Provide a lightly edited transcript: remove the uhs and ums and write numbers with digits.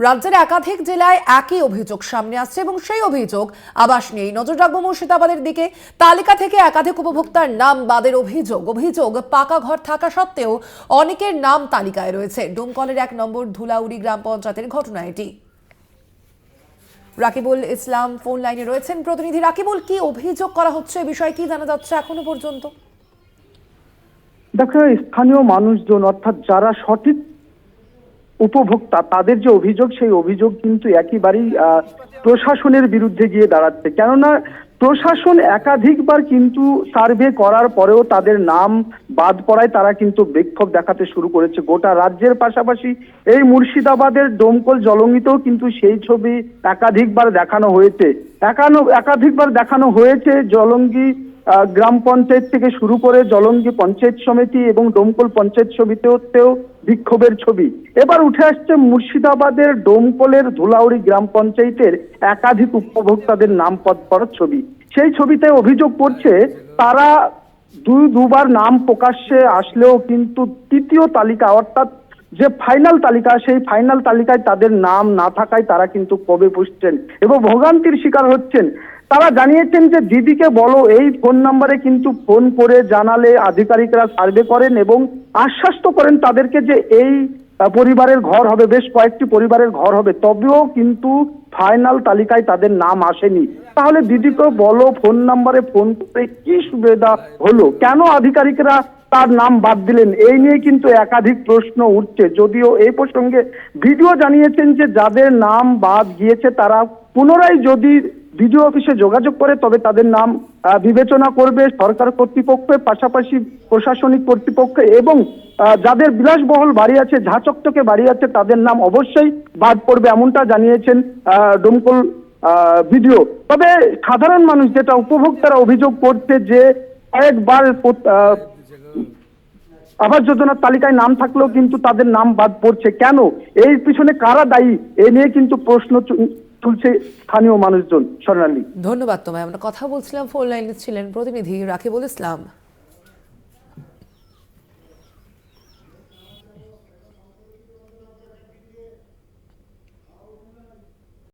রাজ্যের একাধিক জেলায় একই অভিযোগ সামনে আসছে এবং সেই অভিযোগ আবাস নিয়ে। নজর রাখবো মুর্শিদাবাদের দিকে। তালিকা থেকে একাধিক উপভোক্তার নাম বাদের অভিযোগ পাকা ঘর থাকা সত্ত্বেও অনেকের নাম তালিকায় রয়েছে। ডোমকলের 1 নম্বর ধুলাউড়ি গ্রাম পঞ্চায়েতের ঘটনা এটি। রাকিবুল ইসলাম ফোন লাইনে রয়েছেন। প্রতিনিধি রাকিবুল, কি অভিযোগ করা হচ্ছে, বিষয় কি জানা যাচ্ছে এখনো পর্যন্ত? দেখো, স্থানীয় মানুষজন অর্থাৎ যারা সঠিক উপভোক্তা তাদের যে অভিযোগ, সেই অভিযোগ কিন্তু একেবারেই প্রশাসনের বিরুদ্ধে গিয়ে দাঁড়াচ্ছে। কেননা প্রশাসন একাধিকবার কিন্তু সার্ভে করার পরেও তাদের নাম বাদ পড়ায় তারা কিন্তু বিক্ষোভ দেখাতে শুরু করেছে। গোটা রাজ্যের পাশাপাশি এই মুর্শিদাবাদের ডোমকল জলঙ্গিতেও কিন্তু সেই ছবি একাধিকবার দেখানো হয়েছে। জলঙ্গি গ্রাম পঞ্চায়েত থেকে শুরু করে জলঙ্গি পঞ্চায়েত সমিতি এবং ডোমকল পঞ্চায়েত সমিতিতেও বিক্ষোভের ছবি। এবার উঠে আসছে মুর্শিদাবাদের ডোমকলের ধুলাউড়ি গ্রাম পঞ্চায়েতের একাধিক উপভোক্তাদের নাম পদ করার ছবি। সেই ছবিতে অভিযোগ করছে তারা দুবার নাম প্রকাশ্যে আসলেও কিন্তু তৃতীয় তালিকা অর্থাৎ যে ফাইনাল তালিকা, সেই ফাইনাল তালিকায় তাদের নাম না থাকায় তারা কিন্তু কবে পুষছেন এবং ভোগান্তির শিকার হচ্ছেন। তারা জানিয়েছেন যে দিদিকে বলো, এই ফোন নাম্বারে কিন্তু ফোন করে জানালে আধিকারিকরা সার্ভে করেন এবং আশ্বাস তো করেন তাদেরকে যে এই পরিবারের ঘর হবে, বেশ কয়েকটি পরিবারের ঘর হবে, তবেও কিন্তু ফাইনাল তালিকায় তাদের নাম আসেনি। তাহলে দিদিকে বলো ফোন নাম্বারে ফোন করে কি সুবিধা হলো, কেন আধিকারিকরা তার নাম বাদ দিলেন, এই নিয়ে কিন্তু একাধিক প্রশ্ন উঠছে। যদিও এই প্রসঙ্গে ভিডিও জানিয়েছেন যে যাদের নাম বাদ গিয়েছে তারা পুনরায় যদি বিডিও অফিসে যোগাযোগ করে তবে তাদের নাম বিবেচনা করবে সরকার কর্তৃপক্ষের পাশাপাশি প্রশাসনিক কর্তৃপক্ষ, এবং যাদের বিলাসবহুল বাড়ি আছে, ঝাঁচকচকে বাড়ি আছে, তাদের নাম অবশ্যই বাদ পড়বে, এমনটা জানিয়েছেন ডোমকল বিডিও। তবে সাধারণ মানুষ, যেটা উপভোক্তারা অভিযোগ করছে যে কয়েকবার আবাস যোজনার তালিকায় নাম থাকলেও কিন্তু তাদের নাম বাদ পড়ছে, কেন, এর পিছনে কারা দায়ী, এ নিয়ে কিন্তু প্রশ্ন তুলছে স্থানীয় মানুষজন। স্বর্ণালী, ধন্যবাদ তোমায়। আমরা কথা বলছিলাম, ফোন লাইনে ছিলেন প্রতিনিধি রাকিবুল ইসলাম।